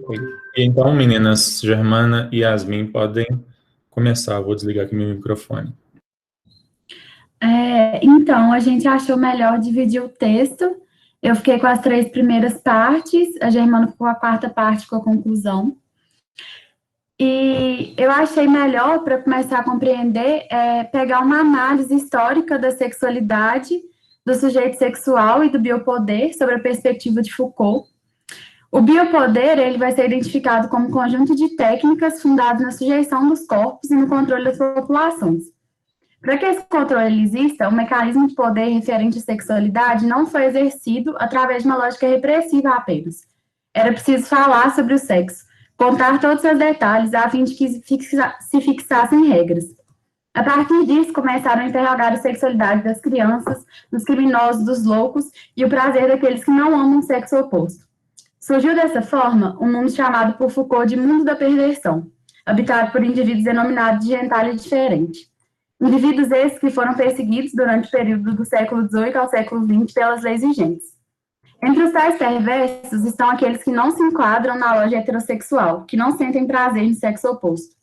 Oi. E então, meninas, Germana e Yasmin podem começar. Vou desligar aqui meu microfone. Então, a gente achou melhor dividir o texto. Eu fiquei com as 3 primeiras partes, a Germana ficou com a 4ª parte com a conclusão. E eu achei melhor, para começar a compreender, pegar uma análise histórica da sexualidade, do sujeito sexual e do biopoder, sobre a perspectiva de Foucault. O biopoder, ele vai ser identificado como um conjunto de técnicas fundadas na sujeição dos corpos e no controle das populações. Para que esse controle exista, o mecanismo de poder referente à sexualidade não foi exercido através de uma lógica repressiva apenas. Era preciso falar sobre o sexo, contar todos os seus detalhes, a fim de que se fixassem regras. A partir disso, começaram a interrogar a sexualidade das crianças, dos criminosos, dos loucos e o prazer daqueles que não amam o sexo oposto. Surgiu dessa forma um mundo chamado por Foucault de mundo da perversão, habitado por indivíduos denominados de gentalha diferente. Indivíduos esses que foram perseguidos durante o período do século XVIII ao século XX pelas leis vigentes. Entre os tais perversos estão aqueles que não se enquadram na loja heterossexual, que não sentem prazer no sexo oposto.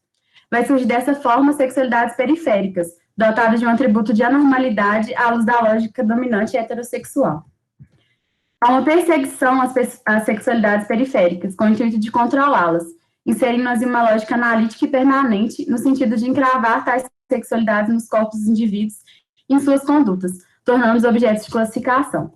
Vai surgir dessa forma sexualidades periféricas, dotadas de um atributo de anormalidade à luz da lógica dominante heterossexual. Há uma perseguição às sexualidades periféricas, com o intuito de controlá-las, inserindo-as em uma lógica analítica e permanente, no sentido de encravar tais sexualidades nos corpos dos indivíduos e em suas condutas, tornando-os objetos de classificação.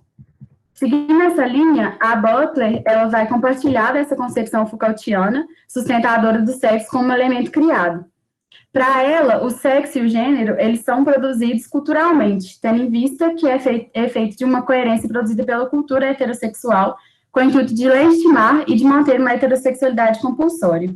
Seguindo essa linha, a Butler ela vai compartilhar dessa concepção Foucaultiana, sustentadora do sexo como elemento criado. Para ela, o sexo e o gênero, eles são produzidos culturalmente, tendo em vista que é feito de uma coerência produzida pela cultura heterossexual, com o intuito de legitimar e de manter uma heterossexualidade compulsória.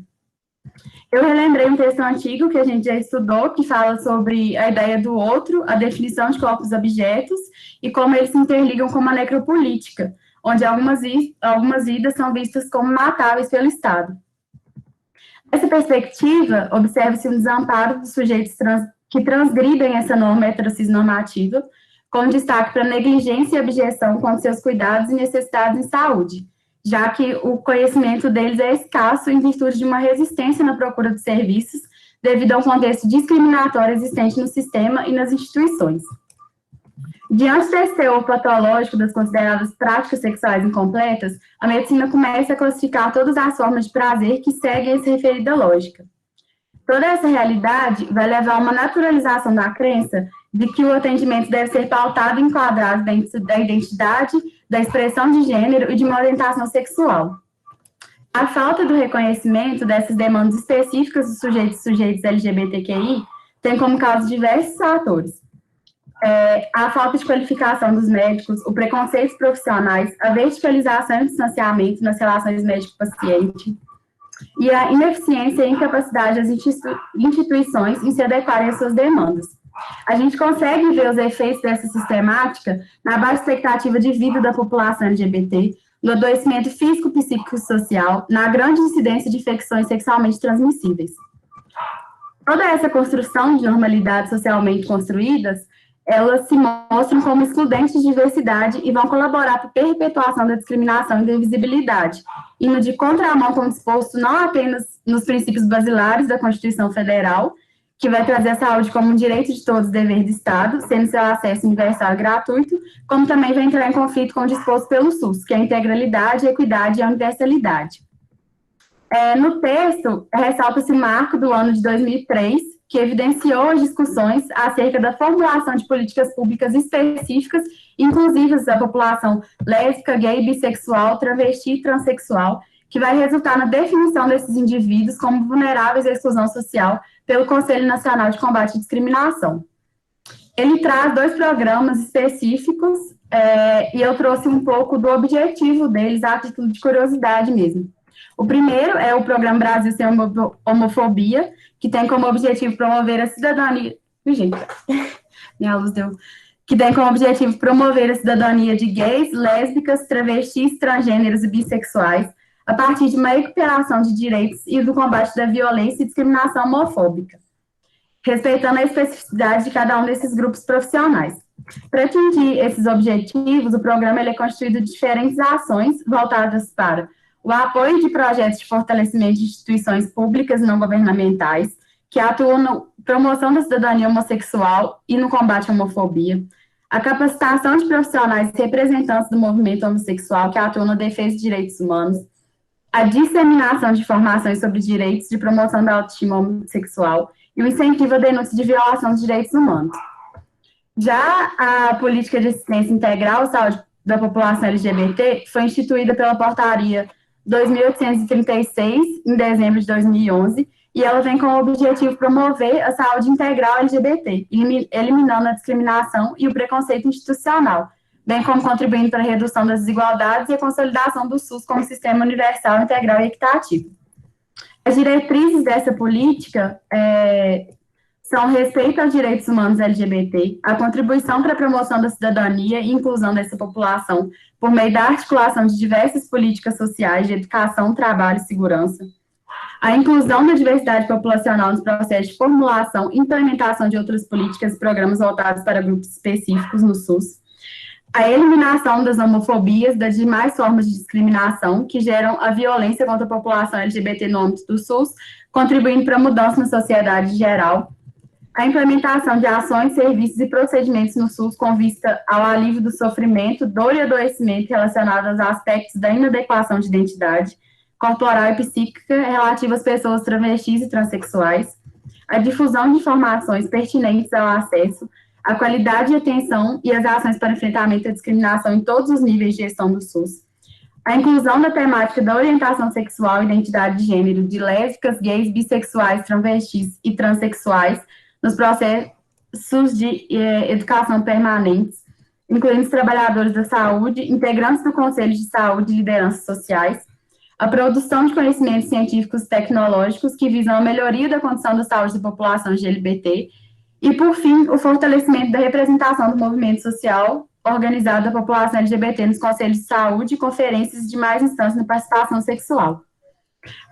Eu relembrei um texto antigo que a gente já estudou, que fala sobre a ideia do outro, a definição de corpos objetos e como eles se interligam com uma necropolítica, onde algumas vidas são vistas como matáveis pelo Estado. Nessa perspectiva, observa-se um desamparo dos sujeitos que transgridem essa norma heterossexnormativa, com destaque para negligência e abjeção quanto aos seus cuidados e necessidades em saúde, já que o conhecimento deles é escasso em virtude de uma resistência na procura de serviços, devido ao contexto discriminatório existente no sistema e nas instituições. Diante desse teor patológico das consideradas práticas sexuais incompletas, a medicina começa a classificar todas as formas de prazer que seguem essa referida lógica. Toda essa realidade vai levar a uma naturalização da crença de que o atendimento deve ser pautado e enquadrado dentro da identidade, da expressão de gênero e de uma orientação sexual. A falta do reconhecimento dessas demandas específicas dos sujeitos e sujeitas LGBTQI tem como causa diversos fatores. A falta de qualificação dos médicos, o preconceito profissionais, a verticalização e o distanciamento nas relações médico-paciente, e a ineficiência e incapacidade das instituições em se adequarem às suas demandas. A gente consegue ver os efeitos dessa sistemática na baixa expectativa de vida da população LGBT, no adoecimento físico, psíquico e social, na grande incidência de infecções sexualmente transmissíveis. Toda essa construção de normalidades socialmente construídas, elas se mostram como excludentes de diversidade e vão colaborar para a perpetuação da discriminação e da invisibilidade, indo de contramão com o disposto não apenas nos princípios basilares da Constituição Federal, que vai trazer a saúde como um direito de todos, dever do Estado, sendo seu acesso universal e gratuito, como também vai entrar em conflito com o disposto pelo SUS, que é a integralidade, a equidade e a universalidade. No texto, ressalta-se o marco do ano de 2003, que evidenciou as discussões acerca da formulação de políticas públicas específicas, inclusivas da população lésbica, gay, bissexual, travesti e transexual, que vai resultar na definição desses indivíduos como vulneráveis à exclusão social pelo Conselho Nacional de Combate à Discriminação. Ele traz 2 programas específicos, e eu trouxe um pouco do objetivo deles, a título de curiosidade mesmo. O primeiro é o Programa Brasil Sem Homofobia, que tem como objetivo promover a cidadania... Gente, minha luz deu... Que tem como objetivo promover a cidadania de gays, lésbicas, travestis, transgêneros e bissexuais, a partir de uma recuperação de direitos e do combate da violência e discriminação homofóbica, respeitando a especificidade de cada um desses grupos profissionais. Para atingir esses objetivos, o programa é constituído de diferentes ações voltadas para o apoio de projetos de fortalecimento de instituições públicas e não governamentais, que atuam na promoção da cidadania homossexual e no combate à homofobia, a capacitação de profissionais representantes do movimento homossexual que atuam na defesa de direitos humanos, a disseminação de informações sobre direitos de promoção da autoestima homossexual e o incentivo à denúncia de violação de direitos humanos. Já a política de assistência integral à saúde da população LGBT foi instituída pela portaria 2836, em dezembro de 2011, e ela vem com o objetivo de promover a saúde integral LGBT, eliminando a discriminação e o preconceito institucional, bem como contribuindo para a redução das desigualdades e a consolidação do SUS como sistema universal, integral e equitativo. As diretrizes dessa política são respeito aos direitos humanos LGBT, a contribuição para a promoção da cidadania e inclusão dessa população por meio da articulação de diversas políticas sociais de educação, trabalho e segurança, a inclusão da diversidade populacional nos processos de formulação e implementação de outras políticas e programas voltados para grupos específicos no SUS, a eliminação das homofobias, das demais formas de discriminação que geram a violência contra a população LGBT no âmbito do SUS, contribuindo para a mudança na sociedade geral, a implementação de ações, serviços e procedimentos no SUS com vista ao alívio do sofrimento, dor e adoecimento relacionados aos aspectos da inadequação de identidade corporal e psíquica relativa às pessoas travestis e transexuais, a difusão de informações pertinentes ao acesso, a qualidade e atenção e as ações para enfrentamento à discriminação em todos os níveis de gestão do SUS, a inclusão da temática da orientação sexual e identidade de gênero de lésbicas, gays, bissexuais, travestis e transexuais nos processos de educação permanentes, incluindo os trabalhadores da saúde, integrantes do Conselho de Saúde e lideranças sociais, a produção de conhecimentos científicos e tecnológicos que visam a melhoria da condição da saúde da população LGBT e, por fim, o fortalecimento da representação do movimento social organizado da população LGBT nos conselhos de saúde, conferências e demais instâncias de participação sexual.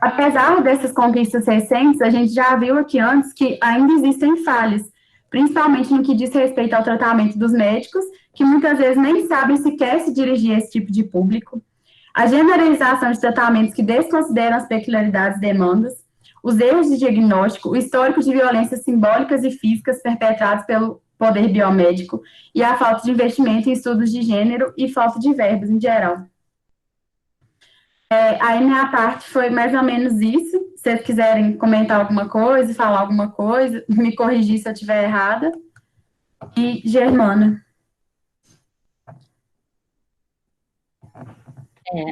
Apesar dessas conquistas recentes, a gente já viu aqui antes que ainda existem falhas, principalmente no que diz respeito ao tratamento dos médicos, que muitas vezes nem sabem sequer se dirigir a esse tipo de público, a generalização de tratamentos que desconsideram as peculiaridades e demandas, os erros de diagnóstico, o histórico de violências simbólicas e físicas perpetrados pelo poder biomédico e a falta de investimento em estudos de gênero e falta de verbas em geral. Aí minha parte foi mais ou menos isso. Se vocês quiserem comentar alguma coisa, falar alguma coisa, me corrigir se eu estiver errada. E Germana.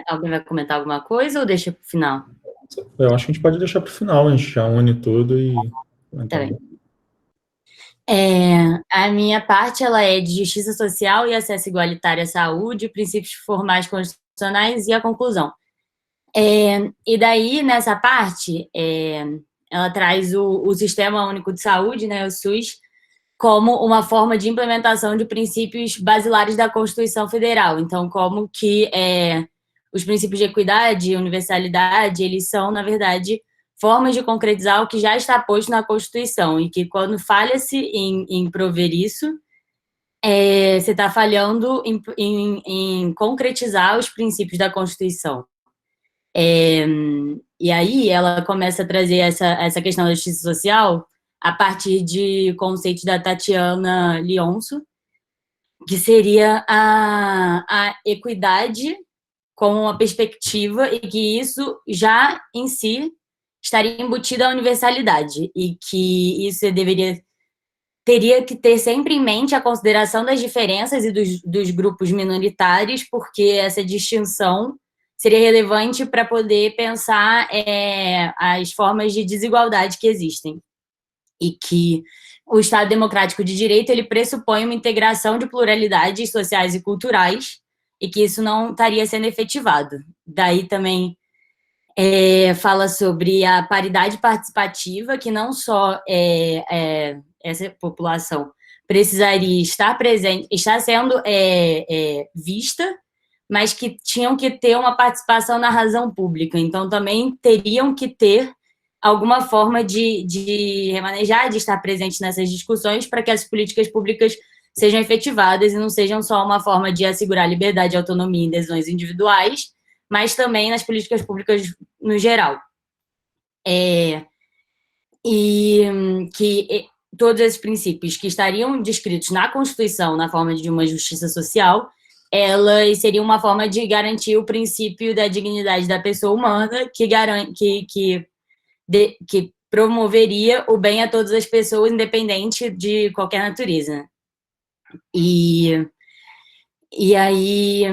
Alguém vai comentar alguma coisa ou deixa para o final? Eu acho que a gente pode deixar para o final, a gente já une tudo e... Tá bem. A minha parte ela é de justiça social e acesso igualitário à saúde, princípios formais constitucionais e a conclusão. E daí, nessa parte, ela traz o Sistema Único de Saúde, né, o SUS, como uma forma de implementação de princípios basilares da Constituição Federal. Então, como que os princípios de equidade e universalidade, eles são, na verdade, formas de concretizar o que já está posto na Constituição, e que quando falha-se em prover isso, você está falhando em concretizar os princípios da Constituição. E aí ela começa a trazer essa questão da justiça social a partir de conceitos da Tatiana Lionso, que seria a equidade como uma perspectiva, e que isso já em si estaria embutido à universalidade, e que isso teria que ter sempre em mente a consideração das diferenças e dos grupos minoritários, porque essa distinção seria relevante para poder pensar as formas de desigualdade que existem. E que o Estado Democrático de Direito ele pressupõe uma integração de pluralidades sociais e culturais, e que isso não estaria sendo efetivado. Daí também fala sobre a paridade participativa, que não só essa população precisaria estar presente, estar sendo vista, mas que tinham que ter uma participação na razão pública. Então, também teriam que ter alguma forma de remanejar, de estar presente nessas discussões, para que as políticas públicas sejam efetivadas e não sejam só uma forma de assegurar liberdade e autonomia em decisões individuais, mas também nas políticas públicas no geral. Todos esses princípios que estariam descritos na Constituição na forma de uma justiça social, elas seriam uma forma de garantir o princípio da dignidade da pessoa humana, que promoveria o bem a todas as pessoas, independente de qualquer natureza. E aí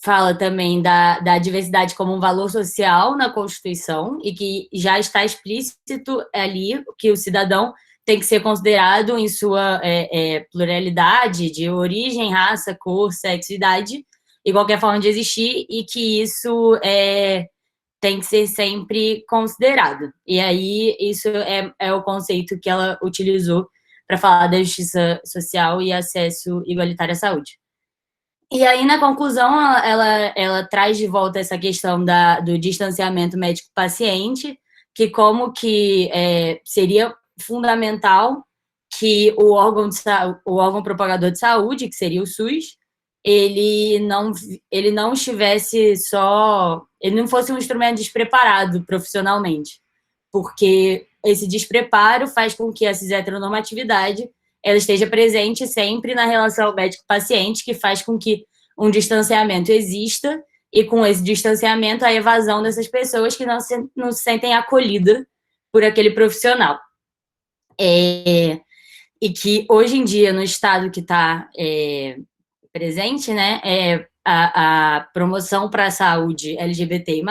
fala também da diversidade como um valor social na Constituição e que já está explícito ali que o cidadão tem que ser considerado em sua pluralidade de origem, raça, cor, sexo, idade e qualquer forma de existir, e que isso tem que ser sempre considerado. E aí isso é o conceito que ela utilizou para falar da justiça social e acesso igualitário à saúde. E aí, na conclusão, ela traz de volta essa questão do distanciamento médico-paciente, que como que seria fundamental que o órgão propagador de saúde, que seria o SUS, ele não estivesse ele não fosse um instrumento despreparado profissionalmente, porque esse despreparo faz com que a cis-heteronormatividade ela esteja presente sempre na relação médico-paciente, que faz com que um distanciamento exista, e com esse distanciamento a evasão dessas pessoas que não se sentem acolhidas por aquele profissional. E que hoje em dia, no estado que está presente, né, a promoção para a saúde LGBTI+,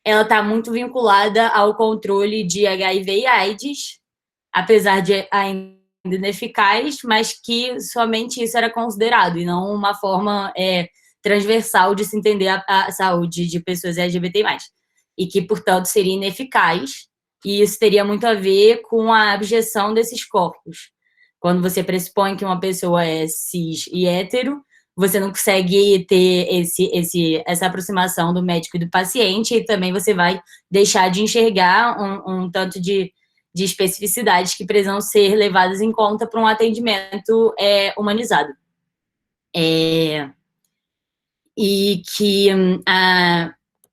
ela está muito vinculada ao controle de HIV e AIDS, apesar de ainda ineficaz, mas que somente isso era considerado, e não uma forma transversal de se entender a saúde de pessoas LGBT+, e que, portanto, seria ineficaz, e isso teria muito a ver com a abjeção desses corpos. Quando você pressupõe que uma pessoa é cis e hétero, você não consegue ter essa aproximação do médico e do paciente, e também você vai deixar de enxergar um tanto de especificidades que precisam ser levadas em conta para um atendimento humanizado. E que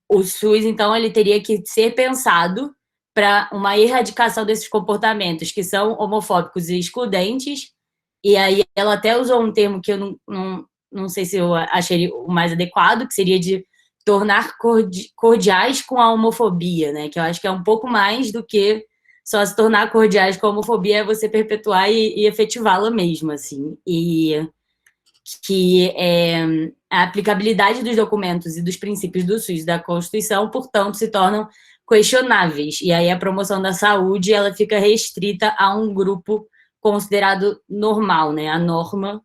o SUS, então, ele teria que ser pensado para uma erradicação desses comportamentos que são homofóbicos e excludentes, e aí ela até usou um termo que eu não sei se eu achei o mais adequado, que seria de tornar cordiais com a homofobia, né? Que eu acho que é um pouco mais do que só se tornar cordiais com a homofobia, é você perpetuar e efetivá-la mesmo, assim. E que a aplicabilidade dos documentos e dos princípios do SUS da Constituição, portanto, se tornam questionáveis. E aí a promoção da saúde, ela fica restrita a um grupo considerado normal, né? A norma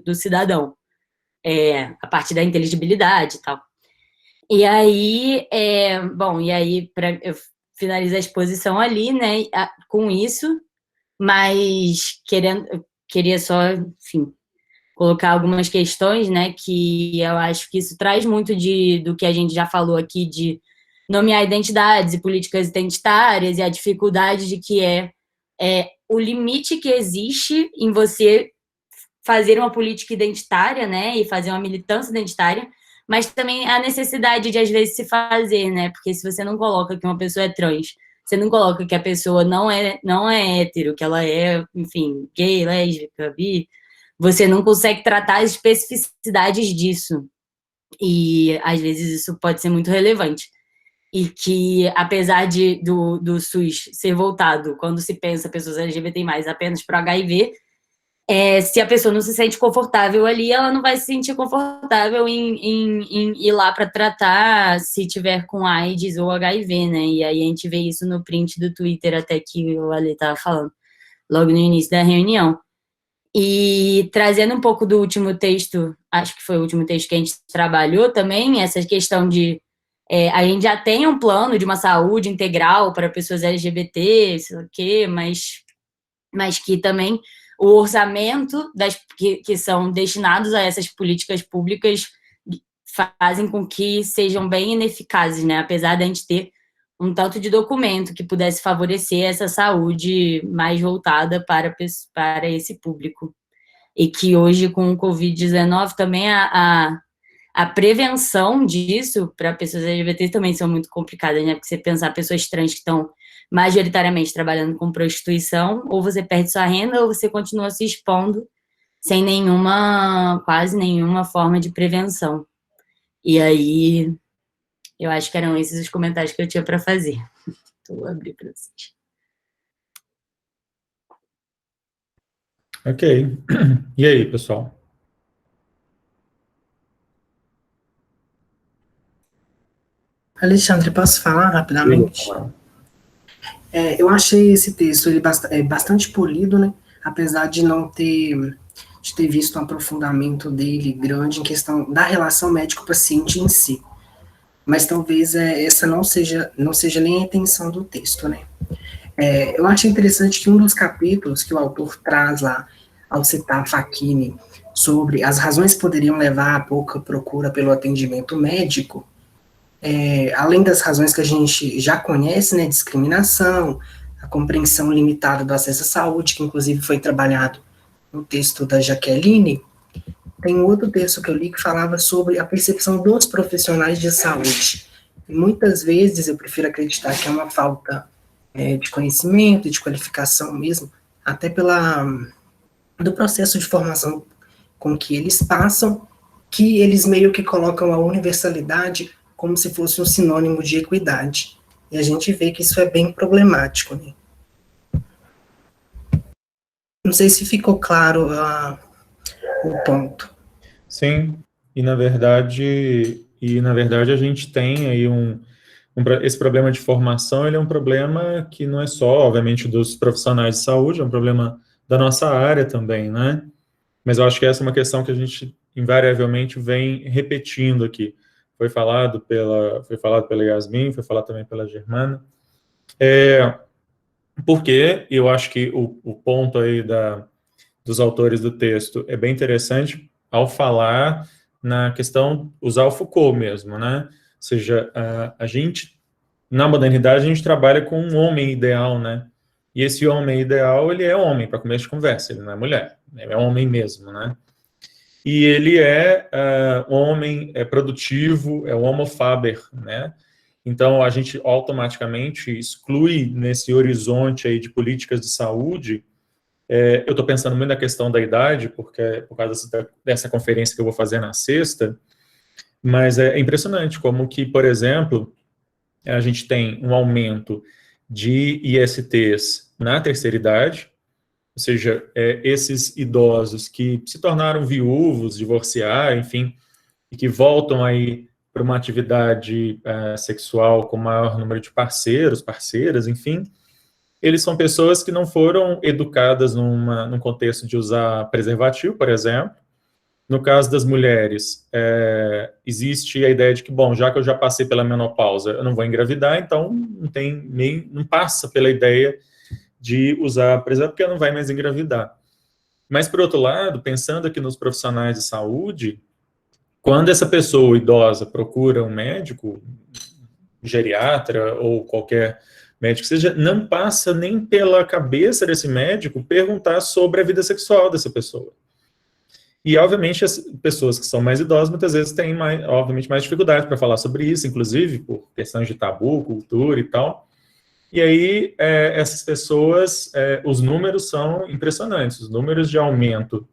do cidadão, a partir da inteligibilidade e tal. E aí, para eu finalizar a exposição ali, né, com isso, mas queria só, enfim, colocar algumas questões, né, que eu acho que isso traz muito do que a gente já falou aqui, de nomear identidades e políticas identitárias, e a dificuldade de que o limite que existe em você fazer uma política identitária, né, e fazer uma militância identitária, mas também a necessidade de, às vezes, se fazer, né, porque se você não coloca que uma pessoa é trans, você não coloca que a pessoa não é hétero, que ela é, enfim, gay, lésbica, bi, você não consegue tratar as especificidades disso, e, às vezes, isso pode ser muito relevante. E que, apesar do SUS ser voltado, quando se pensa pessoas LGBT+, apenas para o HIV, se a pessoa não se sente confortável ali, ela não vai se sentir confortável em ir lá para tratar se tiver com AIDS ou HIV, né? E aí a gente vê isso no print do Twitter, até que o Ale estava falando, logo no início da reunião. E trazendo um pouco do último texto, acho que foi o último texto que a gente trabalhou também, essa questão de a gente já tem um plano de uma saúde integral para pessoas LGBT, sei lá o quê, mas que também o orçamento que são destinados a essas políticas públicas fazem com que sejam bem ineficazes, né? Apesar de a gente ter um tanto de documento que pudesse favorecer essa saúde mais voltada para esse público. E que hoje, com o Covid-19, também a a prevenção disso para pessoas LGBT também são muito complicadas, né? Porque você pensar pessoas trans que estão majoritariamente trabalhando com prostituição, ou você perde sua renda, ou você continua se expondo sem quase nenhuma forma de prevenção. E aí, eu acho que eram esses os comentários que eu tinha para fazer. Vou abrir para vocês. Ok. E aí, pessoal? Alexandre, posso falar rapidamente? Eu achei esse texto ele bastante polido, né? Apesar de não ter, de ter visto um aprofundamento dele grande em questão da relação médico-paciente em si. Mas talvez essa não seja nem a intenção do texto, né? Eu achei interessante que um dos capítulos que o autor traz lá, ao citar Facchini, sobre as razões que poderiam levar à pouca procura pelo atendimento médico, além das razões que a gente já conhece, né, discriminação, a compreensão limitada do acesso à saúde, que inclusive foi trabalhado no texto da Jaqueline, tem um outro texto que eu li que falava sobre a percepção dos profissionais de saúde. E muitas vezes eu prefiro acreditar que é uma falta de conhecimento, de qualificação mesmo, até do processo de formação com que eles passam, que eles meio que colocam a universalidade como se fosse um sinônimo de equidade. E a gente vê que isso é bem problemático, né? Não sei se ficou claro o ponto. Sim, e na verdade a gente tem aí esse problema de formação, ele é um problema que não é só, obviamente, dos profissionais de saúde, é um problema da nossa área também, né? Mas eu acho que essa é uma questão que a gente invariavelmente vem repetindo aqui. Foi falado pela Yasmin, foi falado também pela Germana. Porque eu acho que o ponto aí dos autores do texto é bem interessante ao falar na questão, usar o Foucault mesmo, né? Ou seja, a gente, na modernidade, a gente trabalha com um homem ideal, né? E esse homem ideal, ele é homem, para começo de conversa, ele não é mulher, ele é homem mesmo, né? E ele homem, é produtivo, é o homo faber, né? Então, a gente automaticamente exclui nesse horizonte aí de políticas de saúde. Eu estou pensando muito na questão da idade, porque por causa dessa conferência que eu vou fazer na sexta, mas é impressionante como que, por exemplo, a gente tem um aumento de ISTs na terceira idade, ou seja, esses idosos que se tornaram viúvos, divorciaram, enfim, e que voltam aí para uma atividade sexual com maior número de parceiros, parceiras, enfim, eles são pessoas que não foram educadas num contexto de usar preservativo, por exemplo. No caso das mulheres, existe a ideia de que, bom, já que eu já passei pela menopausa, eu não vou engravidar, então não passa pela ideia de usar preservativo, porque ela não vai mais engravidar. Mas, por outro lado, pensando aqui nos profissionais de saúde, quando essa pessoa idosa procura um médico, geriatra ou qualquer médico que seja, não passa nem pela cabeça desse médico perguntar sobre a vida sexual dessa pessoa. E, obviamente, as pessoas que são mais idosas, muitas vezes têm, obviamente, mais dificuldade para falar sobre isso, inclusive por questões de tabu, cultura e tal. E aí, essas pessoas, os números são impressionantes. Os números de aumento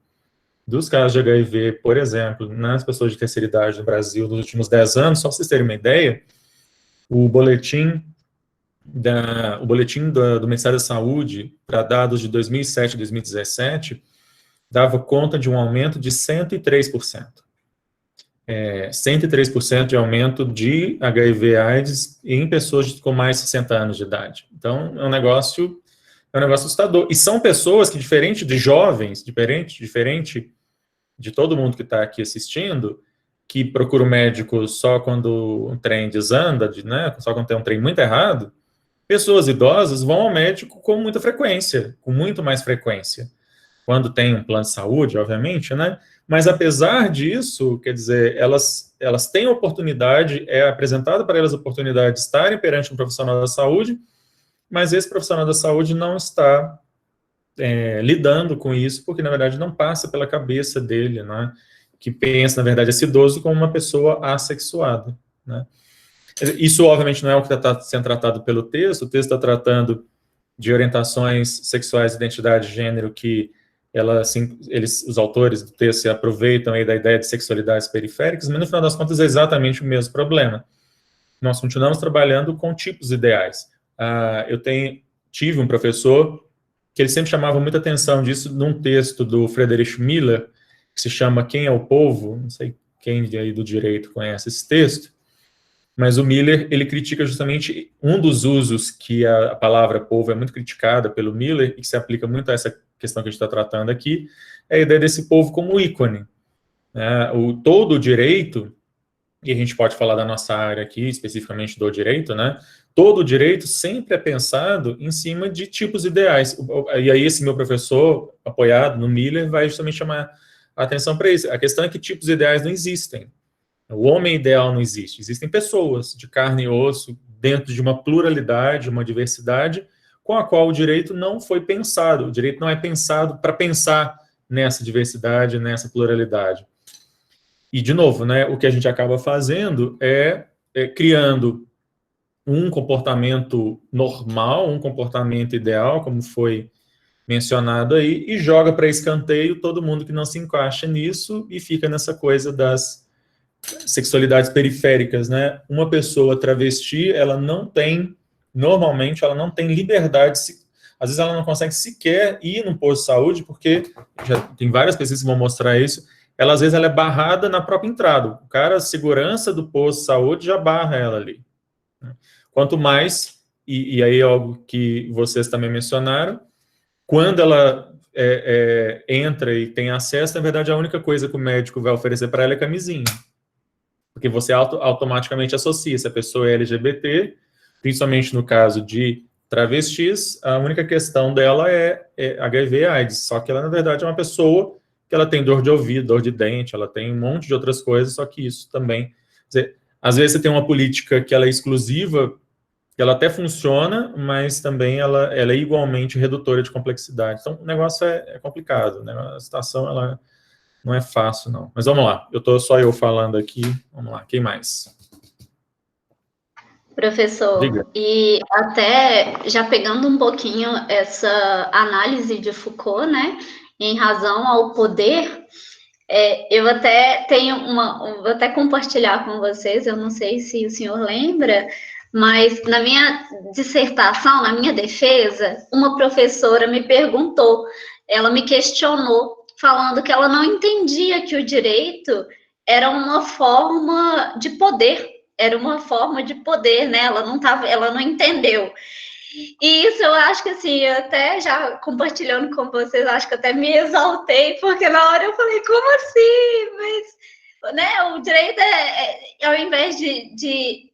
dos casos de HIV, por exemplo, nas pessoas de terceira idade no Brasil nos últimos 10 anos, só para vocês terem uma ideia, o boletim do Ministério da Saúde, para dados de 2007 e 2017, dava conta de um aumento de 103%. 103% de aumento de HIV/AIDS em pessoas com mais de 60 anos de idade. Então, é um negócio assustador. E são pessoas que, diferente de jovens, diferente de todo mundo que está aqui assistindo, que procura o médico só quando um trem desanda, né, só quando tem um trem muito errado, pessoas idosas vão ao médico com muita frequência, com muito mais frequência. Quando tem um plano de saúde, obviamente, né? Mas, apesar disso, quer dizer, elas têm oportunidade, é apresentada para elas a oportunidade de estarem perante um profissional da saúde, mas esse profissional da saúde não está lidando com isso, porque, na verdade, não passa pela cabeça dele, né? que pensa, na verdade, esse idoso como uma pessoa assexuada, né? Isso, obviamente, não é o que está sendo tratado pelo texto. O texto está tratando de orientações sexuais, identidade de gênero, que os autores do texto se aproveitam aí da ideia de sexualidades periféricas, mas, no final das contas, é exatamente o mesmo problema. Nós continuamos trabalhando com tipos ideais. Tive um professor que ele sempre chamava muita atenção disso num texto do Friedrich Miller, que se chama Quem é o Povo? Não sei quem aí do direito conhece esse texto, mas o Miller, ele critica justamente um dos usos que a palavra povo é muito criticada pelo Miller, e que se aplica muito a essa questão que a gente está tratando aqui, é a ideia desse povo como ícone. Todo o direito, e a gente pode falar da nossa área aqui, especificamente do direito, né? Todo o direito sempre é pensado em cima de tipos ideais. E aí esse meu professor, apoiado no Miller, vai justamente chamar a atenção para isso. A questão é que tipos ideais não existem. O homem ideal não existe. Existem pessoas de carne e osso dentro de uma pluralidade, uma diversidade, com a qual o direito não foi pensado. O direito não é pensado para pensar nessa diversidade, nessa pluralidade. E, de novo, né, o que a gente acaba fazendo é criando um comportamento normal, um comportamento ideal, como foi mencionado aí, e joga para escanteio todo mundo que não se encaixa nisso e fica nessa coisa das sexualidades periféricas, né? Uma pessoa travesti, normalmente, ela não tem liberdade, às vezes ela não consegue sequer ir no posto de saúde, porque já tem várias pesquisas que vão mostrar isso, às vezes ela é barrada na própria entrada. O cara, a segurança do posto de saúde já barra ela ali. Quanto mais, e aí é algo que vocês também mencionaram, quando ela entra e tem acesso, na verdade, a única coisa que o médico vai oferecer para ela é camisinha. Porque você automaticamente associa, se a pessoa é LGBT, principalmente no caso de travestis, a única questão dela é HIV e AIDS, só que ela, na verdade, é uma pessoa que ela tem dor de ouvido, dor de dente, ela tem um monte de outras coisas, só que isso também... Quer dizer, às vezes você tem uma política que ela é exclusiva, que ela até funciona, mas também ela é igualmente redutora de complexidade. Então, o negócio é complicado, né? A situação, ela não é fácil, não. Mas vamos lá, só eu falando aqui, vamos lá, quem mais? Professor, Diga. E até já pegando um pouquinho essa análise de Foucault, né, em razão ao poder, eu até tenho vou até compartilhar com vocês, eu não sei se o senhor lembra, mas na minha dissertação, na minha defesa, uma professora me perguntou, ela me questionou, falando que ela não entendia que o direito era uma forma de poder, né? Ela não entendeu. E isso eu acho que, assim, até já compartilhando com vocês, acho que até me exaltei, porque na hora eu falei, como assim? Mas, né, o direito ao invés de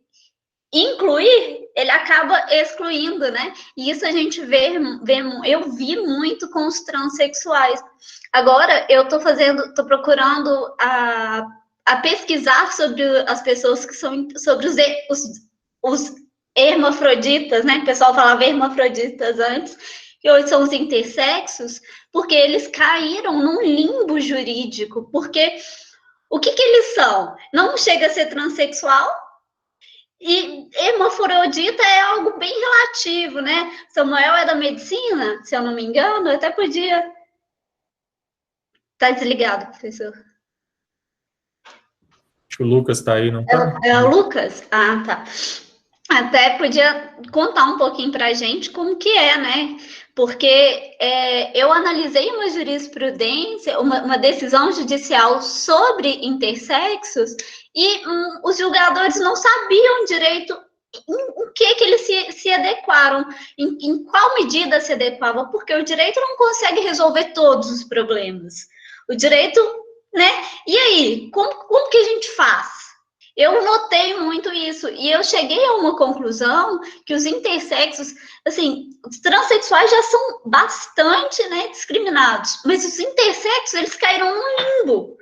incluir, ele acaba excluindo, né? E isso a gente eu vi muito com os transexuais. Agora, eu tô procurando a pesquisar sobre as pessoas que são, sobre os hermafroditas, né? O pessoal falava hermafroditas antes, que hoje são os intersexos, porque eles caíram num limbo jurídico, porque o que eles são? Não chega a ser transexual, e hermafrodita é algo bem relativo, né? Samuel é da medicina, se eu não me engano, eu até podia... Tá desligado, professor. Acho que o Lucas está aí, não tá? É o Lucas? Ah, tá. Até podia contar um pouquinho para a gente como que é, né? Porque eu analisei uma jurisprudência, uma decisão judicial sobre intersexos e os julgadores não sabiam direito em que eles se adequaram, em qual medida se adequava, porque o direito não consegue resolver todos os problemas. O direito, né? E aí, como que a gente faz? Eu notei muito isso, e eu cheguei a uma conclusão que os intersexos, assim, os transexuais já são bastante, né, discriminados, mas os intersexos, eles caíram num limbo,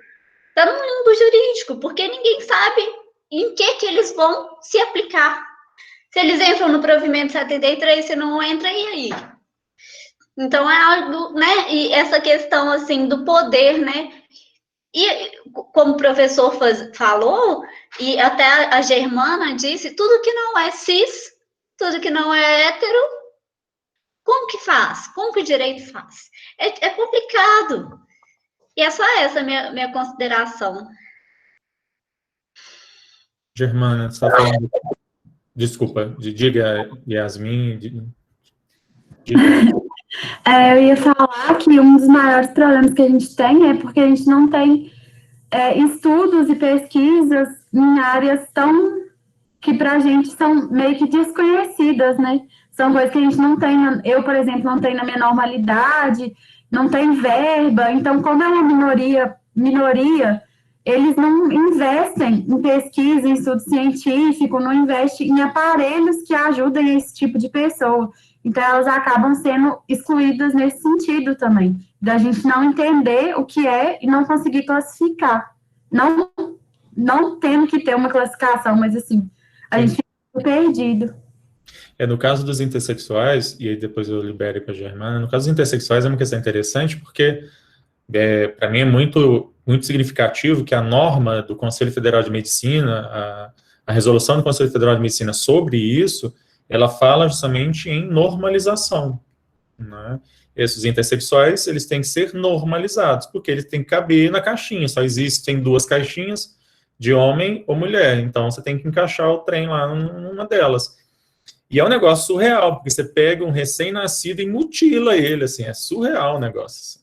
tá num limbo jurídico, porque ninguém sabe em que eles vão se aplicar. Se eles entram no provimento 73, se não entra, e aí? Então, é algo, né, e essa questão, assim, do poder, né, E, como o professor falou, e até a Germana disse, tudo que não é cis, tudo que não é hétero, como que faz? Como que o direito faz? É complicado. E é só essa minha consideração. Germana, você está falando... Desculpa, diga, Yasmin. Diga. Eu ia falar que um dos maiores problemas que a gente tem é porque a gente não tem estudos e pesquisas em áreas que para a gente são meio que desconhecidas, né? São coisas que a gente não tem, eu, por exemplo, não tenho na minha normalidade, não tem verba, então, como é uma minoria, eles não investem em pesquisa, em estudo científico, não investem em aparelhos que ajudem esse tipo de pessoa. Então, elas acabam sendo excluídas nesse sentido também, da gente não entender o que é e não conseguir classificar. Não tendo que ter uma classificação, mas assim, a gente fica perdido. No caso dos intersexuais, e aí depois eu libero para a Germana, no caso dos intersexuais é uma questão interessante, porque para mim é muito, muito significativo que a norma do Conselho Federal de Medicina, a resolução do Conselho Federal de Medicina sobre isso, ela fala justamente em normalização, né? Esses intersexuais, eles têm que ser normalizados, porque eles têm que caber na caixinha, só existem 2 caixinhas, de homem ou mulher, então você tem que encaixar o trem lá numa delas. E é um negócio surreal, porque você pega um recém-nascido e mutila ele, assim, é surreal o negócio.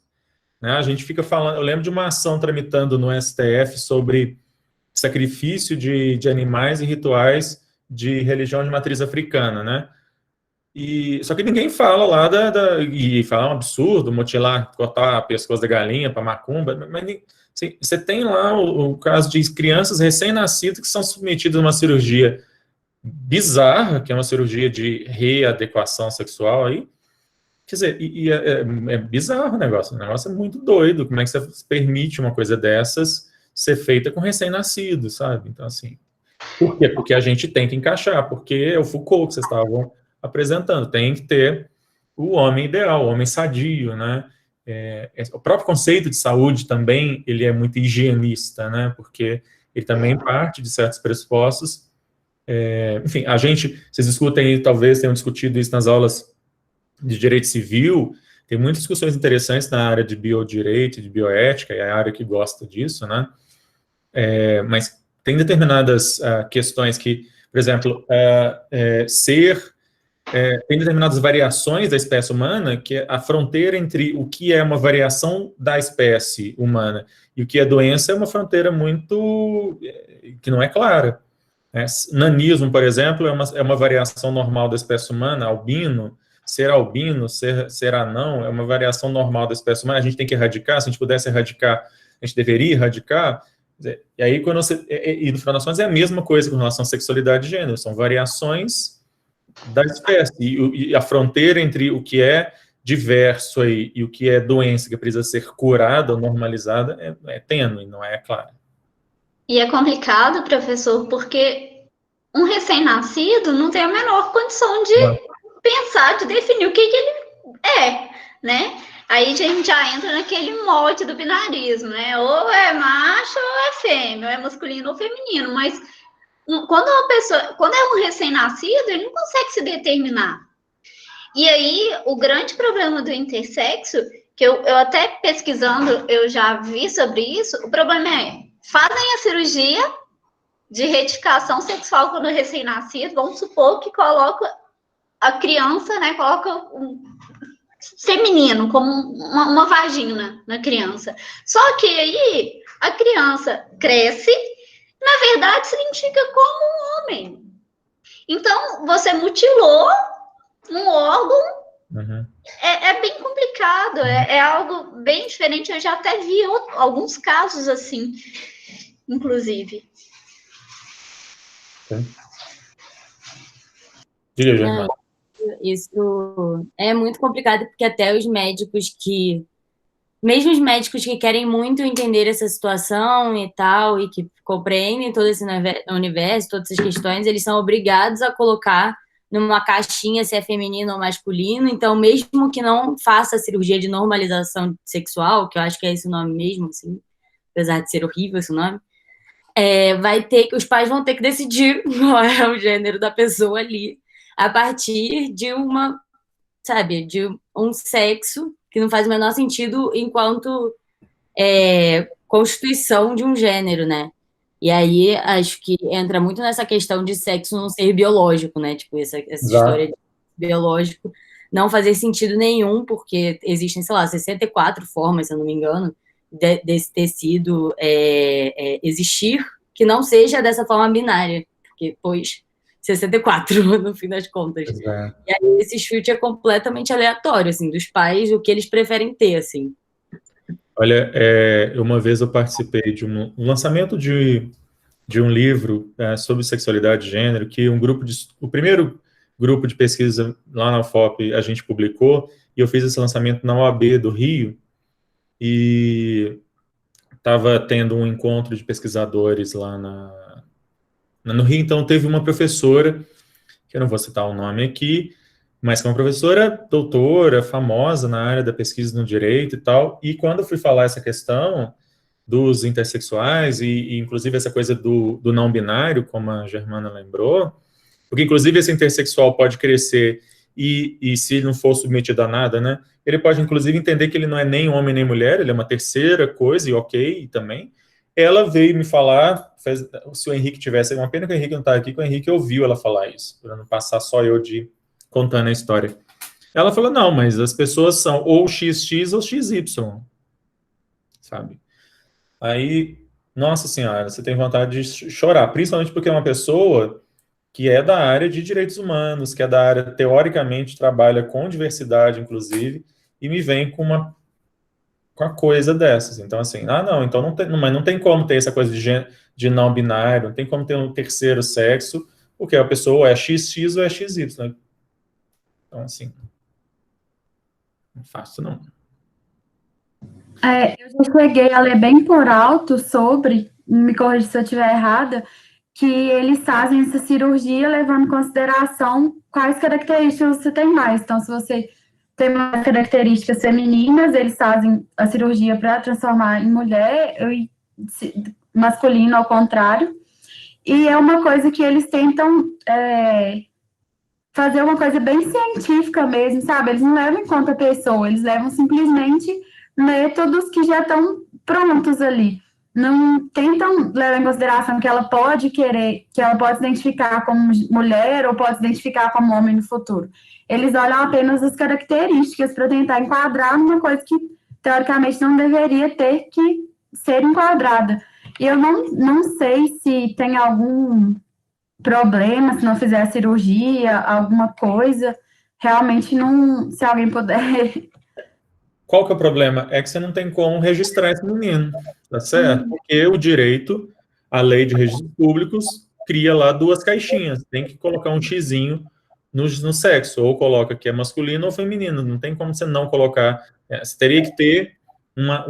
Né? A gente fica falando, eu lembro de uma ação tramitando no STF sobre sacrifício de animais e rituais de religião de matriz africana, né? Só que ninguém fala lá e fala um absurdo, mutilar, cortar o pescoço da galinha para macumba, mas assim, você tem lá o caso de crianças recém-nascidas que são submetidas a uma cirurgia bizarra, que é uma cirurgia de readequação sexual aí. Quer dizer, é bizarro o negócio é muito doido, como é que você permite uma coisa dessas ser feita com recém-nascido, sabe? Então, assim, por quê? Porque a gente tem que encaixar, porque é o Foucault que vocês estavam apresentando, tem que ter o homem ideal, o homem sadio, né? O próprio conceito de saúde também, ele é muito higienista, né? Porque ele também parte de certos pressupostos. Enfim, vocês discutem, talvez tenham discutido isso nas aulas de direito civil, tem muitas discussões interessantes na área de biodireito, de bioética, é a área que gosta disso, né? Mas tem determinadas questões que, por exemplo, tem determinadas variações da espécie humana, que a fronteira entre o que é uma variação da espécie humana e o que é doença é uma fronteira muito... que não é clara. Nanismo, por exemplo, é uma variação normal da espécie humana, albino, ser anão, é uma variação normal da espécie humana, a gente tem que erradicar, se a gente pudesse erradicar, a gente deveria erradicar. E aí, e no final das contas, é a mesma coisa com relação à sexualidade e gênero, são variações da espécie, e a fronteira entre o que é diverso aí, e o que é doença que precisa ser curada ou normalizada é tênue, não é clara. E é complicado, professor, porque um recém-nascido não tem a menor condição de pensar, de definir o que ele é, né? Aí a gente já entra naquele molde do binarismo, né? Ou é macho ou é fêmea, ou é masculino ou feminino, mas quando é um recém-nascido, ele não consegue se determinar. E aí, o grande problema do intersexo, que eu até pesquisando, eu já vi sobre isso, o problema fazem a cirurgia de retificação sexual quando é recém-nascido, vamos supor que coloca a criança, né, coloca um feminino, como uma vagina na criança. Só que aí, a criança cresce, na verdade, se identifica como um homem. Então, você mutilou um órgão, é bem complicado, é algo bem diferente. Eu já até vi alguns casos assim, inclusive. Diga, Germana. Isso é muito complicado, porque até mesmo os médicos que querem muito entender essa situação e tal, e que compreendem todo esse universo, todas essas questões, eles são obrigados a colocar numa caixinha se é feminino ou masculino. Então, mesmo que não faça a cirurgia de normalização sexual, que eu acho que é esse o nome mesmo, assim, apesar de ser horrível esse nome, os pais vão ter que decidir qual é o gênero da pessoa ali, a partir de de um sexo que não faz o menor sentido enquanto constituição de um gênero, né? E aí, acho que entra muito nessa questão de sexo não ser biológico, né? Tipo, essa história de biológico não fazer sentido nenhum, porque existem, sei lá, 64 formas, se eu não me engano, desse tecido existir, que não seja dessa forma binária, porque, pois, 64, no fim das contas. E aí, esse chute é completamente aleatório, assim, dos pais, o que eles preferem ter, assim. Olha, uma vez eu participei de um lançamento de um livro sobre sexualidade e gênero, que o primeiro grupo de pesquisa lá na UFOP a gente publicou, e eu fiz esse lançamento na OAB do Rio, e estava tendo um encontro de pesquisadores lá no Rio, então teve uma professora, que eu não vou citar o nome aqui, mas que é uma professora doutora, famosa na área da pesquisa no direito e tal, e quando eu fui falar essa questão dos intersexuais, e inclusive essa coisa do não binário, como a Germana lembrou, porque inclusive esse intersexual pode crescer e se não for submetido a nada, né, ele pode inclusive entender que ele não é nem homem nem mulher, ele é uma terceira coisa, e ok, também. Ela veio me falar, se o Henrique tivesse, uma pena que o Henrique não está aqui, que o Henrique ouviu ela falar isso, para não passar só eu contando a história. Ela falou, não, mas as pessoas são ou XX ou XY, sabe? Aí, nossa senhora, você tem vontade de chorar, principalmente porque é uma pessoa que é da área de direitos humanos, que é da área, teoricamente, trabalha com diversidade, inclusive, e me vem com uma coisa dessas. Então, assim, não, então mas não tem como ter essa coisa de não binário, não tem como ter um terceiro sexo, porque a pessoa é XX ou é XY, né? Então, assim, não faço, não. Eu já cheguei a ler bem por alto sobre, me corrija se eu estiver errada, que eles fazem essa cirurgia levando em consideração quais características você tem mais. Então, se você tem mais características femininas, eles fazem a cirurgia para transformar em mulher, e masculino ao contrário. E é uma coisa que eles tentam fazer uma coisa bem científica mesmo, sabe? Eles não levam em conta a pessoa, eles levam simplesmente métodos que já estão prontos ali. Não tentam levar em consideração que ela pode querer, que ela pode se identificar como mulher ou pode se identificar como homem no futuro. Eles olham apenas as características para tentar enquadrar numa coisa que, teoricamente, não deveria ter que ser enquadrada. E eu não sei se tem algum problema, se não fizer a cirurgia, alguma coisa. Realmente não, se alguém puder... Qual que é o problema? É que você não tem como registrar esse menino, tá certo? Porque o direito, a lei de registros públicos, cria lá 2 caixinhas. Tem que colocar um xizinho no sexo, ou coloca que é masculino ou feminino. Não tem como você não colocar. Você teria que ter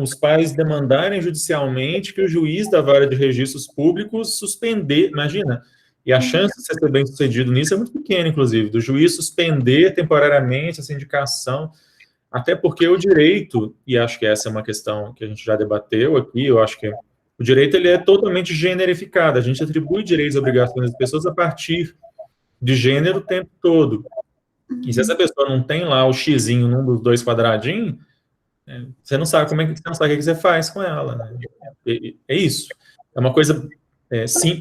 os pais demandarem judicialmente que o juiz da vara de registros públicos suspender, imagina. E a chance de você ser bem sucedido nisso é muito pequena, inclusive, do juiz suspender temporariamente essa indicação. Até porque o direito, e acho que essa é uma questão que a gente já debateu aqui, eu acho que o direito ele é totalmente generificado, a gente atribui direitos e obrigações das pessoas a partir de gênero o tempo todo. E se essa pessoa não tem lá o xizinho num dos 2 quadradinhos, você não sabe como é que você não sabe o que você faz com ela, né? É isso. É uma coisa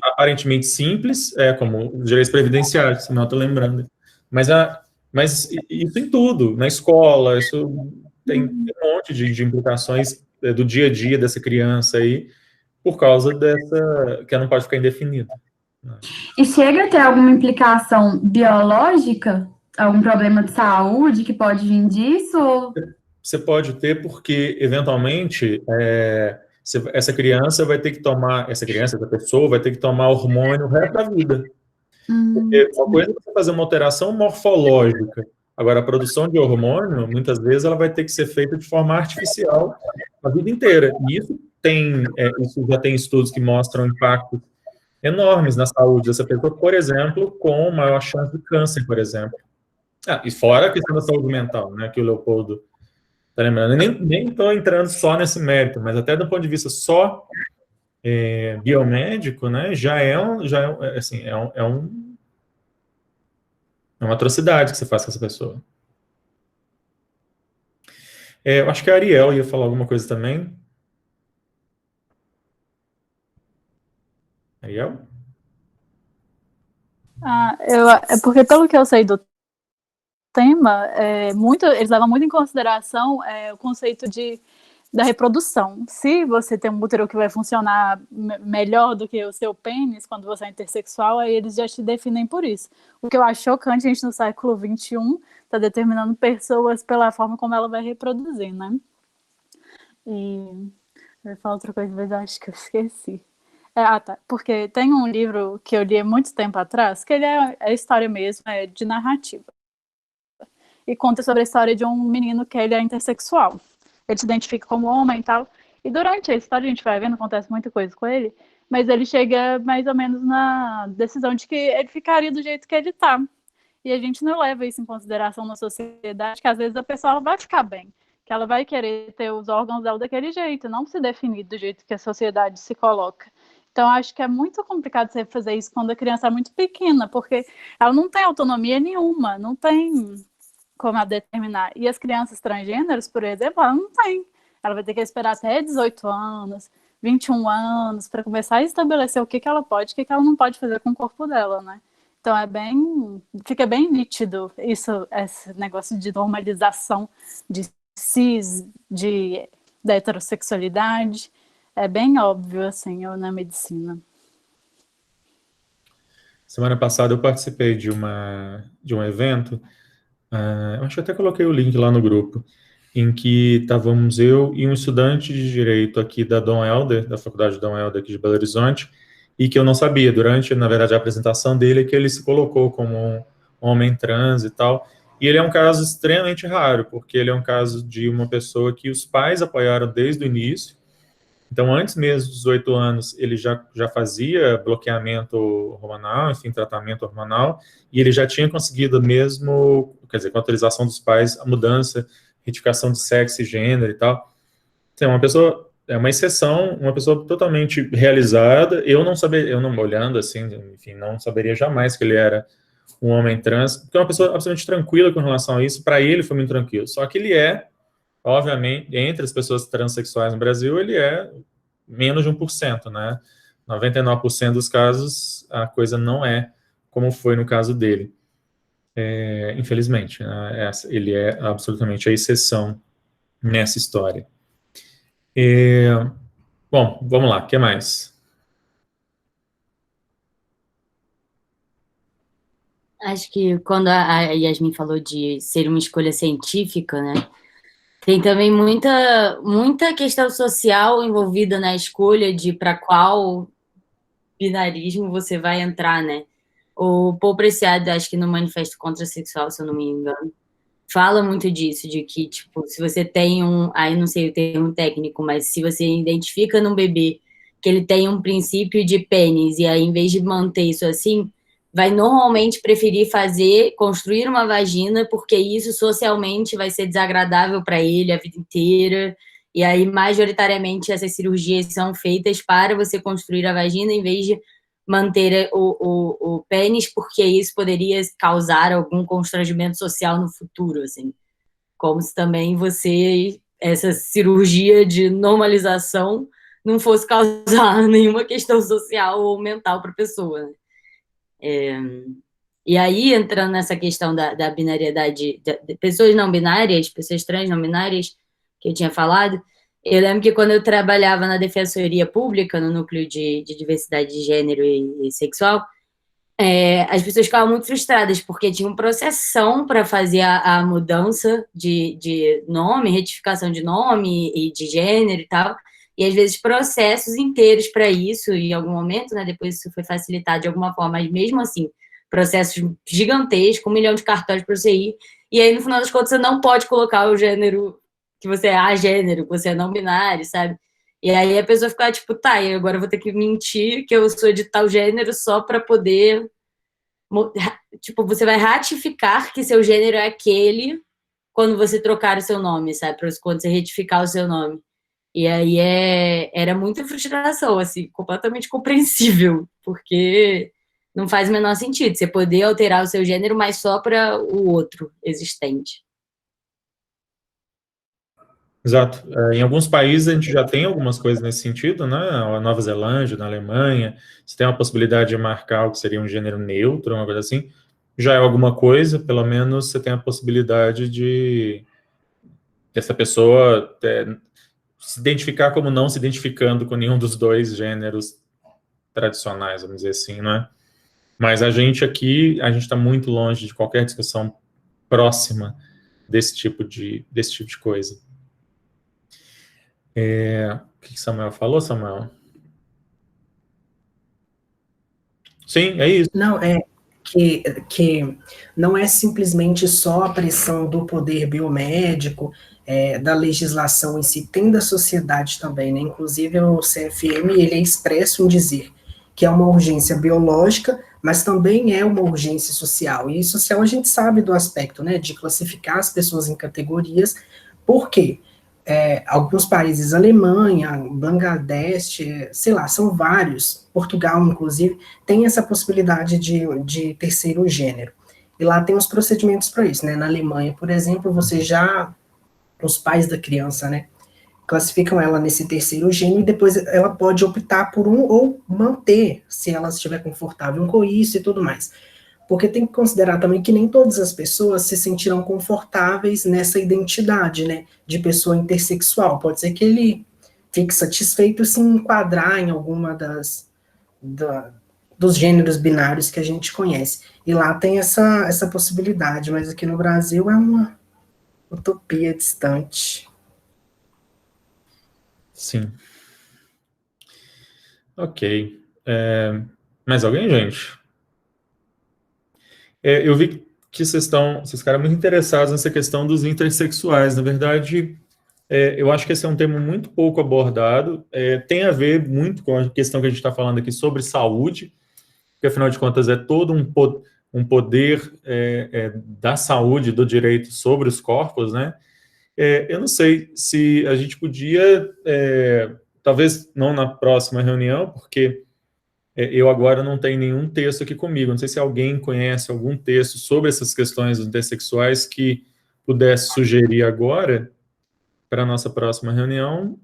aparentemente simples, como os direitos previdenciários, se não estou lembrando. Mas isso em tudo, na escola, isso tem um monte de implicações do dia a dia dessa criança aí, por causa dessa, que ela não pode ficar indefinida. E chega a ter alguma implicação biológica? Algum problema de saúde que pode vir disso? Ou... Você pode ter, porque, eventualmente, essa criança vai ter que tomar, essa pessoa vai ter que tomar hormônio o resto da vida. Porque uma coisa é você fazer uma alteração morfológica. Agora, a produção de hormônio, muitas vezes, ela vai ter que ser feita de forma artificial a vida inteira. E isso já tem estudos que mostram impactos enormes na saúde dessa pessoa, por exemplo, com maior chance de câncer, por exemplo. E fora a questão da saúde mental, né, que o Leopoldo Tá lembrando? Eu nem estou entrando só nesse mérito, mas até do ponto de vista só biomédico, né, assim, é uma atrocidade que você faz com essa pessoa. Eu acho que a Ariel ia falar alguma coisa também. Ariel? É porque, pelo que eu sei do tema, eles levam muito em consideração o conceito da reprodução. Se você tem um útero que vai funcionar melhor do que o seu pênis quando você é intersexual, aí eles já te definem por isso. O que eu acho chocante, a gente no século XXI está determinando pessoas pela forma como ela vai reproduzir, né? E eu ia falar outra coisa, mas acho que eu esqueci. Tá. Porque tem um livro que eu li há muito tempo atrás, que ele é história mesmo, é de narrativa. E conta sobre a história de um menino que ele é intersexual. Ele se identifica como homem e tal. E durante a história a gente vai vendo, acontece muita coisa com ele, mas ele chega mais ou menos na decisão de que ele ficaria do jeito que ele tá. E a gente não leva isso em consideração na sociedade, que às vezes a pessoa vai ficar bem, que ela vai querer ter os órgãos dela daquele jeito, não se definir do jeito que a sociedade se coloca. Então, acho que é muito complicado você fazer isso quando a criança é muito pequena, porque ela não tem autonomia nenhuma, não tem como ela determinar. E as crianças transgêneros, por exemplo, ela não tem. Ela vai ter que esperar até 18 anos, 21 anos, para começar a estabelecer o que ela pode e o que ela não pode fazer com o corpo dela, né? Então, fica bem nítido esse negócio de normalização de cis, da heterossexualidade. É bem óbvio, assim, na medicina. Semana passada eu participei de um evento, eu acho que até coloquei o link lá no grupo, em que estávamos eu e um estudante de Direito aqui da Dom Helder, da Faculdade Dom Helder aqui de Belo Horizonte, e que eu não sabia, durante, na verdade, a apresentação dele, que ele se colocou como um homem trans e tal, e ele é um caso extremamente raro, porque ele é um caso de uma pessoa que os pais apoiaram desde o início. Então, antes mesmo dos 18 anos, ele já fazia bloqueamento hormonal, enfim, tratamento hormonal, e ele já tinha conseguido mesmo, quer dizer, com a autorização dos pais, a mudança, retificação de sexo e gênero e tal. Então, é uma exceção, uma pessoa totalmente realizada. Eu não olhando assim, enfim, não saberia jamais que ele era um homem trans, porque é uma pessoa absolutamente tranquila com relação a isso. Para ele foi muito tranquilo. Só que ele obviamente, entre as pessoas transexuais no Brasil, ele é menos de 1%, né? 99% dos casos, a coisa não é como foi no caso dele. Infelizmente, né? Ele é absolutamente a exceção nessa história. Bom, vamos lá, o que mais? Acho que quando a Yasmin falou de ser uma escolha científica, né? Tem também muita questão social envolvida na escolha de para qual binarismo você vai entrar, né? O Paul Preciado, acho que no Manifesto Contrasexual, se eu não me engano, fala muito disso, de que, tipo, se você tem aí não sei o termo técnico, mas se você identifica num bebê que ele tem um princípio de pênis, e aí, em vez de manter isso assim, vai normalmente preferir construir uma vagina, porque isso socialmente vai ser desagradável para ele a vida inteira, e aí, majoritariamente, essas cirurgias são feitas para você construir a vagina, em vez de manter o pênis, porque isso poderia causar algum constrangimento social no futuro, assim. Como se também essa cirurgia de normalização não fosse causar nenhuma questão social ou mental para a pessoa, né? E aí, entrando nessa questão da binariedade, de pessoas não binárias, pessoas trans não binárias, que eu tinha falado, eu lembro que quando eu trabalhava na Defensoria Pública, no núcleo de diversidade de gênero e sexual, as pessoas ficavam muito frustradas, porque tinha uma processão para fazer a mudança de nome, retificação de nome e de gênero e tal, e às vezes processos inteiros para isso, e em algum momento, né, depois isso foi facilitado de alguma forma, mas mesmo assim, processos gigantescos, 1 milhão de cartórios para você ir, e aí no final das contas você não pode colocar o gênero que você é agênero, que você é não binário, sabe? E aí a pessoa fica tipo, tá, e agora eu vou ter que mentir que eu sou de tal gênero só para poder... Tipo, você vai ratificar que seu gênero é aquele quando você trocar o seu nome, sabe? Quando você retificar o seu nome. E aí era muita frustração, assim, completamente compreensível, porque não faz o menor sentido você poder alterar o seu gênero, mas só para o outro existente. Exato. Em alguns países a gente já tem algumas coisas nesse sentido, né? A Nova Zelândia, na Alemanha, você tem a possibilidade de marcar o que seria um gênero neutro, uma coisa assim. Já é alguma coisa, pelo menos você tem a possibilidade de essa pessoa se identificar como não se identificando com nenhum dos dois gêneros tradicionais, vamos dizer assim, não é? Mas a gente aqui, a gente está muito longe de qualquer discussão próxima desse tipo de coisa. O que Samuel falou, Samuel? Sim, é isso. Não, que não é simplesmente só a pressão do poder biomédico, da legislação em si, tem da sociedade também, né? Inclusive o CFM, ele é expresso em dizer que é uma urgência biológica, mas também é uma urgência social. E social a gente sabe do aspecto, né, de classificar as pessoas em categorias, por quê? Alguns países, Alemanha, Bangladesh, sei lá, são vários, Portugal, inclusive, tem essa possibilidade de terceiro gênero. E lá tem os procedimentos para isso, né? Na Alemanha, por exemplo, os pais da criança, né, classificam ela nesse terceiro gênero e depois ela pode optar por um ou manter, se ela estiver confortável com isso e tudo mais. Porque tem que considerar também que nem todas as pessoas se sentirão confortáveis nessa identidade, né, de pessoa intersexual. Pode ser que ele fique satisfeito se enquadrar em alguma dos gêneros binários que a gente conhece. E lá tem essa possibilidade, mas aqui no Brasil é uma utopia distante. Sim. Ok. Mais alguém, gente? Eu vi que vocês ficaram muito interessados nessa questão dos intersexuais. Na verdade, eu acho que esse é um tema muito pouco abordado. Tem a ver muito com a questão que a gente está falando aqui sobre saúde, porque, afinal de contas, é todo um poder da saúde, do direito sobre os corpos, né? Eu não sei se a gente podia, talvez não na próxima reunião, porque eu agora não tenho nenhum texto aqui comigo. Não sei se alguém conhece algum texto sobre essas questões intersexuais que pudesse sugerir agora para a nossa próxima reunião.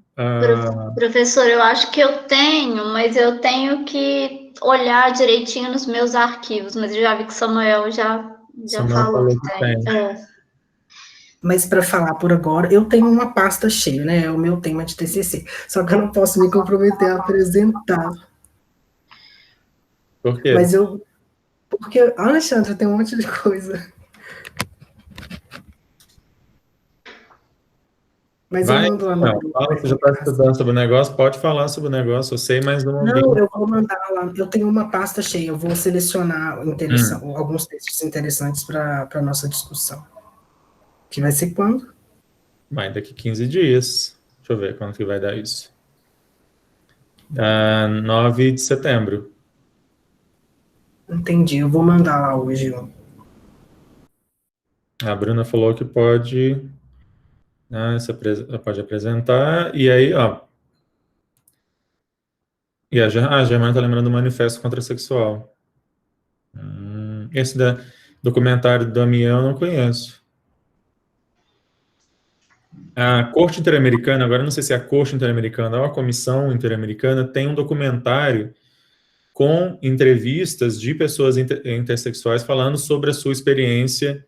Professor, eu acho que eu tenho, mas eu tenho que olhar direitinho nos meus arquivos, mas eu já vi que Samuel já falou que tem. Mas para falar por agora, eu tenho uma pasta cheia, né? É o meu tema de TCC. Só que eu não posso me comprometer a apresentar. Por quê? Porque, Alexandre, tem um monte de coisa. Mas Vai, eu mando lá no grupo. Fala, você já está estudando sobre o negócio, pode falar sobre o negócio, eu sei, mas não... Não, eu vou mandar lá, eu tenho uma pasta cheia, eu vou selecionar alguns textos interessantes para a nossa discussão. Que vai ser quando? Vai daqui 15 dias. Deixa eu ver quando que vai dar isso. 9 de setembro. Entendi, eu vou mandar lá hoje. A Bruna falou que pode... pode apresentar, e aí, ó... E a Germana está lembrando do Manifesto Contrasexual. Esse documentário do Damião eu não conheço. A Corte Interamericana, agora eu não sei se é a Corte Interamericana ou a Comissão Interamericana, tem um documentário com entrevistas de pessoas intersexuais falando sobre a sua experiência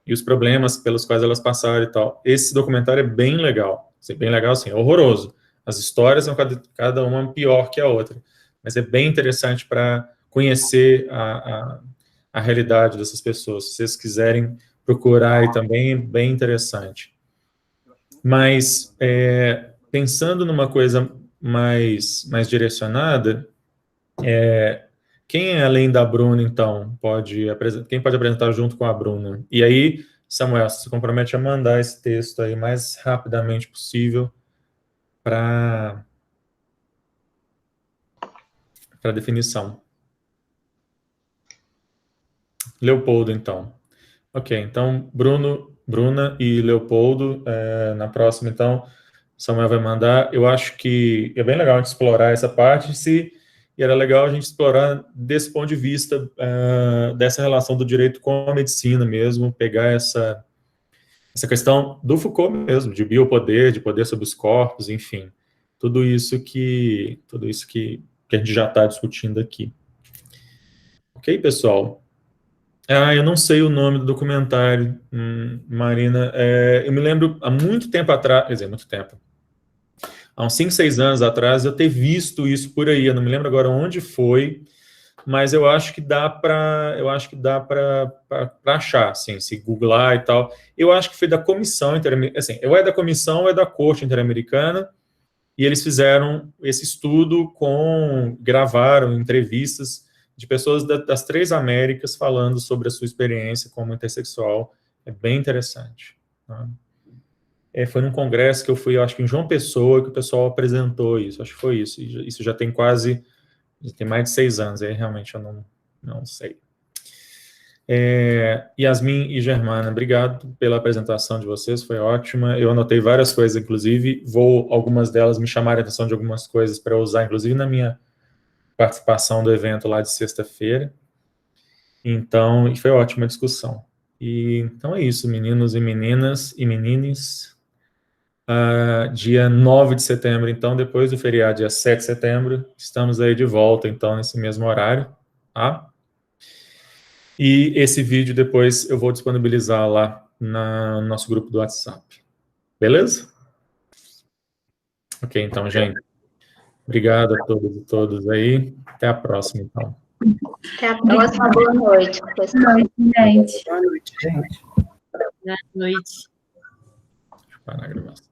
e os problemas pelos quais elas passaram e tal. Esse documentário é bem legal. Bem legal, assim, é horroroso. As histórias são cada uma pior que a outra. Mas é bem interessante para conhecer a realidade dessas pessoas. Se vocês quiserem procurar aí também, é bem interessante. Mas, pensando numa coisa mais direcionada, quem, além da Bruna, então, quem pode apresentar junto com a Bruna? E aí, Samuel, você se compromete a mandar esse texto aí mais rapidamente possível para definição. Leopoldo, então. Ok, então, Bruno Bruna e Leopoldo, na próxima, então, Samuel vai mandar. Eu acho que é bem legal a gente explorar essa parte, e era legal a gente explorar desse ponto de vista, dessa relação do direito com a medicina mesmo, pegar essa questão do Foucault mesmo, de biopoder, de poder sobre os corpos, enfim, tudo isso que a gente já está discutindo aqui. Ok, pessoal? Eu não sei o nome do documentário, Marina. Eu me lembro, há muito tempo atrás, quer dizer, muito tempo, há uns 5, 6 anos atrás, eu ter visto isso por aí, eu não me lembro agora onde foi, mas eu acho que dá para achar, assim, se googlar e tal. Eu acho que foi da Comissão Interamericana, assim, ou é da Comissão ou é da Corte Interamericana, e eles fizeram esse estudo gravaram entrevistas de pessoas das 3 Américas falando sobre a sua experiência como intersexual. É bem interessante. Tá? Foi num congresso que eu fui, eu acho que em João Pessoa, que o pessoal apresentou isso. Acho que foi isso. Isso já tem tem mais de 6 anos. Aí realmente eu não sei. Yasmin e Germana, obrigado pela apresentação de vocês, foi ótima. Eu anotei várias coisas, inclusive, algumas delas me chamaram a atenção de algumas coisas para usar, inclusive na minha participação do evento lá de sexta-feira. Então, foi ótima a discussão. Então é isso, meninos e meninas e menines. Dia 9 de setembro, então, depois do feriado, dia 7 de setembro, estamos aí de volta, então, nesse mesmo horário, tá? E esse vídeo depois eu vou disponibilizar lá no nosso grupo do WhatsApp. Beleza? Ok, então, gente. Obrigado a todos e todas aí. Até a próxima, então. Até a próxima. Boa noite, pessoal. Boa noite, gente. Boa noite, gente. Boa noite. Deixa eu parar a gravação.